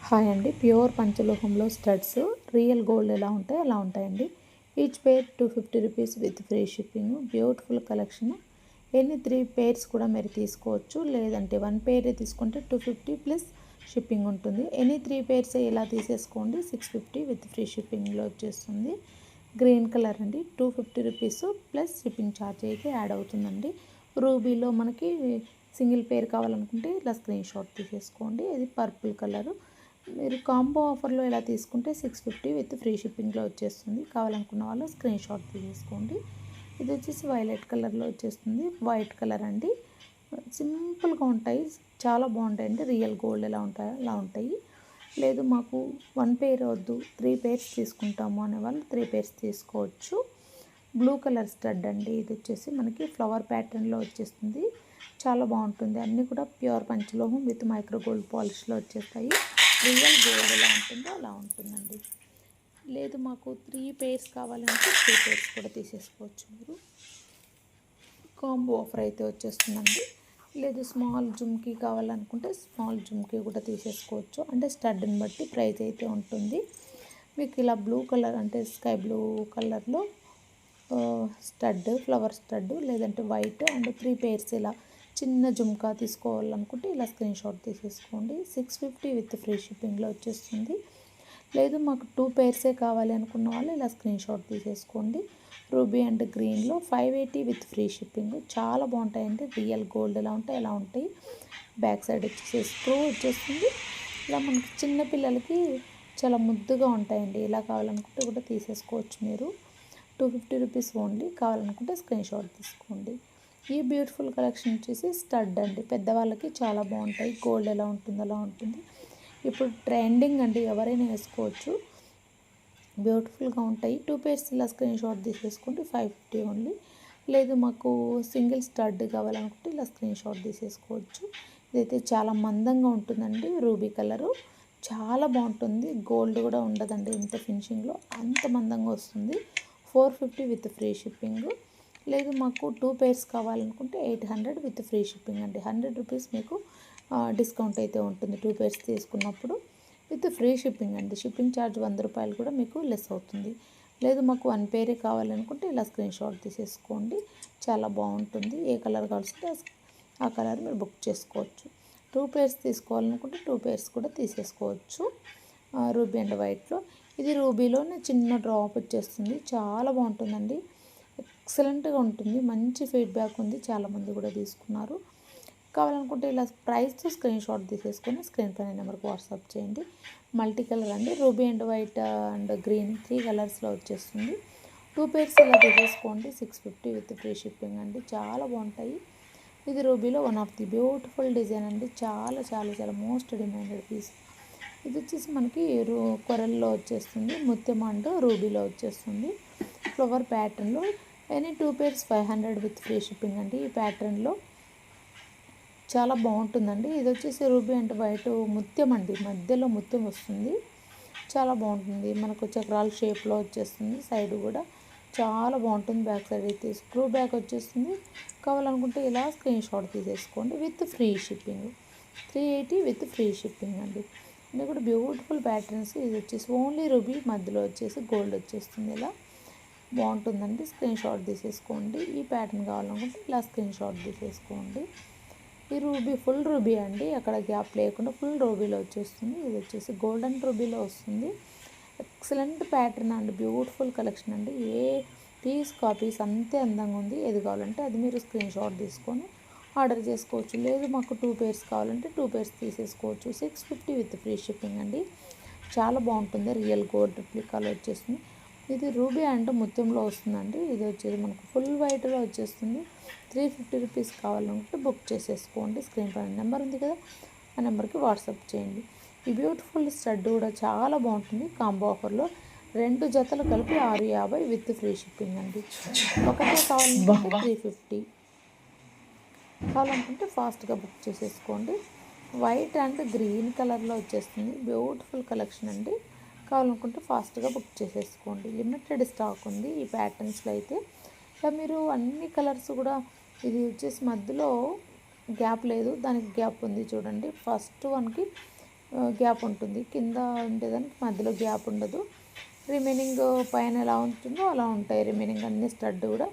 Hi అండి. Pure పంచలోహంలో studs real gold ఎలా ఉంటాయి అలా ఉంటాయండి. Each pair 250 rupees with free shipping. Beautiful collection. ఎన్ని 3 పేర్స్ కూడా మీరు తీసుకోవచ్చు, లేదంటే 1 పేర్ తీసుకుంటే 250 ప్లస్ షిప్పింగ్ ఉంటుంది. ఎనీ 3 పేర్స్ ఇలా తీసేసుకోండి, 650 విత్ ఫ్రీ షిప్పింగ్లో వచ్చేస్తుంది. గ్రీన్ కలర్ అండి, 250 రూపీస్ ప్లస్ షిప్పింగ్ ఛార్జ్ అయితే యాడ్ అవుతుందండి. రూబీలో మనకి సింగిల్ పేర్ కావాలనుకుంటే ఇలా స్క్రీన్ షాట్ తీసేసుకోండి. ఇది పర్పుల్ కలరు. మీరు కాంబో ఆఫర్లో ఇలా తీసుకుంటే 650 విత్ ఫ్రీ షిప్పింగ్లో వచ్చేస్తుంది. కావాలనుకున్న వాళ్ళు స్క్రీన్ షాట్ తీసేసుకోండి. ఇది వచ్చేసి వైలెట్ కలర్లో వచ్చేస్తుంది. వైట్ కలర్ అండి, సింపుల్గా ఉంటాయి, చాలా బాగుంటాయండి. రియల్ గోల్డ్ ఎలా ఉంటాయో అలా ఉంటాయి. లేదు మాకు 1 పేర్ వద్దు 3 పేర్స్ తీసుకుంటాము అనే వాళ్ళు 3 పేర్స్ తీసుకోవచ్చు. బ్లూ కలర్ స్టడ్ అండి, ఇది వచ్చేసి మనకి ఫ్లవర్ ప్యాటర్న్లో వచ్చేస్తుంది. చాలా బాగుంటుంది. అన్నీ కూడా ప్యూర్ పంచలోహం విత్ మైక్రో గోల్డ్ పాలిష్లో వచ్చేస్తాయి. రియల్ గోల్డ్ ఎలా ఉంటుందో అలా ఉంటుందండి. లేదు మాకు 3 పేర్స్ కావాలంటే 3 పేర్స్ కూడా తీసేసుకోవచ్చు మీరు. కాంబో ఆఫర్ అయితే వచ్చేస్తుందండి. లేదు స్మాల్ జుమ్కీ కావాలనుకుంటే స్మాల్ జుమ్కీ కూడా తీసేసుకోవచ్చు. అంటే స్టడ్ని బట్టి ప్రైస్ అయితే ఉంటుంది. మీకు ఇలా బ్లూ కలర్ అంటే స్కై బ్లూ కలర్లో స్టడ్, ఫ్లవర్ స్టడ్, లేదంటే వైట్ అండ్ 3 పేర్స్ ఇలా చిన్న జుమ్కా తీసుకోవాలనుకుంటే ఇలా స్క్రీన్ షాట్ తీసేసుకోండి. 650 విత్ ఫ్రీ షిప్పింగ్లో వచ్చేస్తుంది. లేదు మాకు 2 పేర్సే కావాలి అనుకున్న వాళ్ళు ఇలా స్క్రీన్ షాట్ తీసేసుకోండి. రూబీ అండ్ గ్రీన్లో 580 విత్ ఫ్రీ షిప్పింగ్. చాలా బాగుంటాయండి. రియల్ గోల్డ్ ఎలా ఉంటాయి ఎలా ఉంటాయి. బ్యాక్ సైడ్ వచ్చేసి స్క్రూ వచ్చేస్తుంది. ఇలా మనకి చిన్న పిల్లలకి చాలా ముద్దుగా ఉంటాయండి. ఇలా కావాలనుకుంటే కూడా తీసేసుకోవచ్చు మీరు. 250 రూపీస్ ఓన్లీ. కావాలనుకుంటే స్క్రీన్ షాట్ తీసుకోండి. ఈ బ్యూటిఫుల్ కలెక్షన్ వచ్చేసి స్టడ్ అండి, పెద్దవాళ్ళకి చాలా బాగుంటాయి. గోల్డ్ ఎలా ఉంటుందో అలా ఉంటుంది. ఇప్పుడు ట్రెండింగ్ అండి, ఎవరైనా వేసుకోవచ్చు, బ్యూటిఫుల్గా ఉంటాయి. 2 పేర్స్ ఇలా స్క్రీన్ షాట్ తీసేసుకోండి. 550 ఓన్లీ. లేదు మాకు సింగిల్ స్టడ్ కావాలనుకుంటే ఇలా స్క్రీన్ షాట్ తీసేసుకోవచ్చు. ఇదైతే చాలా మందంగా ఉంటుందండి. రూబీ కలరు చాలా బాగుంటుంది. గోల్డ్ కూడా ఉండదండి, ఇంత ఫినిషింగ్లో అంత మందంగా వస్తుంది. 450 విత్ ఫ్రీ షిప్పింగ్. లేదు మాకు 2 పేర్స్ కావాలనుకుంటే 800 విత్ ఫ్రీ షిప్పింగ్ అండి. 100 రూపీస్ మీకు డిస్కౌంట్ అయితే ఉంటుంది 2 పేర్స్ తీసుకున్నప్పుడు విత్ ఫ్రీ షిప్పింగ్ అండి. షిప్పింగ్ ఛార్జ్ 100 రూపాయలు కూడా మీకు లెస్ అవుతుంది. లేదు మాకు 1 పేరే కావాలనుకుంటే ఇలా స్క్రీన్ షాట్ తీసేసుకోండి. చాలా బాగుంటుంది. ఏ కలర్ కావాల్సింటే ఆ కలర్ మీరు బుక్ చేసుకోవచ్చు. 2 పేర్స్ తీసుకోవాలనుకుంటే 2 పేర్స్ కూడా తీసేసుకోవచ్చు. రూబీ అండ్ వైట్లో. ఇది రూబీలోనే చిన్న డ్రాప్ వచ్చేస్తుంది. చాలా బాగుంటుందండి, ఎక్సలెంట్గా ఉంటుంది. మంచి ఫీడ్బ్యాక్ ఉంది, చాలామంది కూడా తీసుకున్నారు. కావాలనుకుంటే ఇలా ప్రైస్తో స్క్రీన్ షాట్ తీసేసుకొని స్క్రీన్ పైన నెంబర్కి వాట్సాప్ చేయండి. మల్టీ కలర్ అండి, ruby and white and green 3 కలర్స్లో వచ్చేస్తుంది. 2 పేర్స్ ఇలా తీసేసుకోండి. 650 విత్ ఫ్రీ షిప్పింగ్ అండి. చాలా బాగుంటాయి. ఇది రూబీలో one of the beautiful design అండి. చాలా చాలా చాలా మోస్ట్ డిమాండెడ్ పీస్. ఇది వచ్చేసి మనకి కొరల్లో వచ్చేస్తుంది. ముత్యం అండ్ రూబీలో వచ్చేస్తుంది. ఫ్లవర్ ప్యాటర్న్లో any 2 pairs 500 with free shipping అండి. ఈ ప్యాటర్న్లో చాలా బాగుంటుందండి. ఇది వచ్చేసి రూబీ అండ్ వైట్ ముత్యం అండి, మధ్యలో ముత్యం వస్తుంది. చాలా బాగుంటుంది. మనకు చక్రాల షేప్లో వచ్చేస్తుంది. సైడ్ కూడా చాలా బాగుంటుంది. బ్యాక్ సైడ్ అయితే స్క్రూ బ్యాక్ వచ్చేస్తుంది. కావాలనుకుంటే ఇలా స్క్రీన్ షాట్ తీసేసుకోండి with free shipping. 380 with free shipping అండి. ఇది కూడా బ్యూటిఫుల్ ప్యాటర్న్స్. ఇది వచ్చేసి ఓన్లీ రూబీ, మధ్యలో వచ్చేసి గోల్డ్ వచ్చేస్తుంది. ఇలా బాగుంటుందండి. స్క్రీన్ షాట్ తీసేసుకోండి. ఈ ప్యాటర్న్ కావాలనుకుంటే ఇలా స్క్రీన్ షాట్ తీసేసుకోండి. ఈ రూబీ ఫుల్ రూబీ అండి, అక్కడ గ్యాప్ లేకుండా ఫుల్ రూబీలో వచ్చేస్తుంది. ఇది వచ్చేసి గోల్డెన్ రూబీలో వస్తుంది. Excellent pattern and beautiful collection అండి. ఏ పీస్ కాపీస్ అంతే అందంగా ఉంది. ఏది కావాలంటే అది మీరు స్క్రీన్ షాట్ తీసుకొని ఆర్డర్ చేసుకోవచ్చు. లేదు మాకు 2 పేర్స్ కావాలంటే 2 పేర్స్ తీసేసుకోవచ్చు. 650 విత్ ఫ్రీ షిప్పింగ్ అండి. చాలా బాగుంటుంది. రియల్ గోల్డ్ రిప్లికాలో వచ్చేస్తుంది. ఇది రూబీ అండ్ ముత్యంలో వస్తుందండి. ఇది వచ్చేది మనకు ఫుల్ వైట్లో వచ్చేస్తుంది. 350 రూపీస్ కావాలనుకుంటే బుక్ చేసేసుకోండి. స్క్రీన్ పైన నెంబర్ ఉంది కదా, ఆ నెంబర్కి వాట్సాప్ చేయండి. ఈ బ్యూటిఫుల్ స్టడ్ కూడా చాలా బాగుంటుంది. కాంబో ఆఫర్లో 2 జతలు కలిపి 650 విత్ ఫ్రీ షిప్పింగ్ అండి. ఒకటే కావాలనుకుంటే 350. కావాలనుకుంటే ఫాస్ట్గా బుక్ చేసేసుకోండి. వైట్ అండ్ గ్రీన్ కలర్లో వచ్చేస్తుంది. బ్యూటిఫుల్ కలెక్షన్ అండి. కావాలనుకుంటే ఫాస్ట్గా బుక్ చేసేసుకోండి. లిమిటెడ్ స్టాక్ ఉంది ఈ ప్యాటర్న్స్లో అయితే. ఇలా మీరు అన్ని కలర్స్ కూడా, ఇది వచ్చేసి మధ్యలో గ్యాప్ లేదు, దానికి గ్యాప్ ఉంది చూడండి. ఫస్ట్ వన్కి గ్యాప్ ఉంటుంది, కింద ఉండేదానికి మధ్యలో గ్యాప్ ఉండదు. రిమైనింగ్ పైన ఎలా ఉంటుందో అలా ఉంటాయి రిమైనింగ్ అన్ని స్టడ్ కూడా.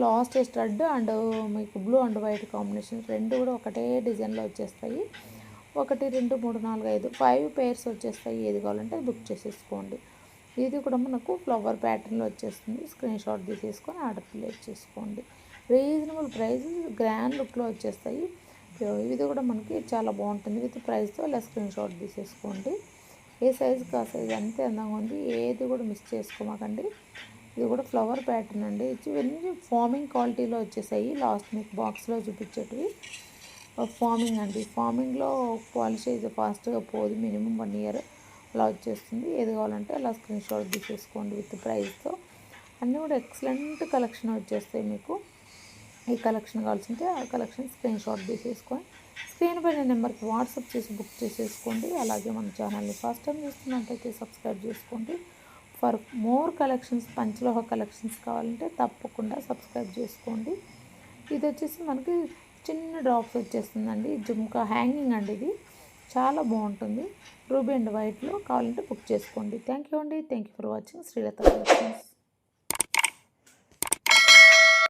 లాస్ట్ స్టడ్ అండ్ మీకు బ్లూ అండ్ వైట్ కాంబినేషన్ రెండు కూడా ఒకటే డిజైన్లో వచ్చేస్తాయి. 1 2 3 4 5 5 పేర్స్ వచ్చేస్తాయి. ఏది కావాలంటే అది బుక్ చేసేసుకోండి. ఇది కూడా మనకు ఫ్లవర్ ప్యాటర్న్లో వచ్చేస్తుంది. స్క్రీన్ షాట్ తీసేసుకొని ఆర్డర్ ప్లేస్ చేసుకోండి. రీజనబుల్ ప్రైస్, గ్రాండ్ లుక్లో వచ్చేస్తాయి. ఇది కూడా మనకి చాలా బాగుంటుంది విత్ ప్రైస్తో. ఇలా స్క్రీన్ షాట్ తీసేసుకోండి. ఏ సైజుకి ఆ సైజు అంతే అందంగా ఉంది. ఏది కూడా మిస్ చేసుకోమాకండి. ఇది కూడా ఫ్లవర్ ప్యాటర్న్ అండి. ఇవన్నీ ఫార్మింగ్ క్వాలిటీలో వచ్చేసాయి. లాస్ట్ మీకు బాక్స్లో చూపించేటివి ఫార్మింగ్ అండి. ఫార్మింగ్లో పాలిష్ అయితే ఫాస్ట్గా పోదు, మినిమం 1 ఇయర్ అలా వచ్చేస్తుంది. ఏది కావాలంటే అలా స్క్రీన్ షాట్ తీసేసుకోండి విత్ ప్రైస్తో. అన్నీ కూడా ఎక్సలెంట్ కలెక్షన్ వచ్చేస్తాయి మీకు. ఈ కలెక్షన్ కావాల్సింటే ఆ కలెక్షన్ స్క్రీన్ షాట్ తీసేసుకొని స్క్రీన్ పైన నెంబర్కి వాట్సాప్ చేసి బుక్ చేసేసుకోండి. అలాగే మన ఛానల్ని ఫస్ట్ టైం చూస్తున్నట్టయితే సబ్స్క్రైబ్ చేసుకోండి. ఫర్ మోర్ కలెక్షన్స్, పంచలోహ కలెక్షన్స్ కావాలంటే తప్పకుండా సబ్స్క్రైబ్ చేసుకోండి. ఇది వచ్చేసి మనకి చిన్న డ్రాప్స్ వచ్చేస్తుందండి. జుమ్కా హ్యాంగింగ్ అండి. ఇది చాలా బాగుంటుంది. రూబీ అండ్ వైట్లో కావాలంటే బుక్ చేసుకోండి. థ్యాంక్ యూ అండి. Thank you for watching Srilatha collections.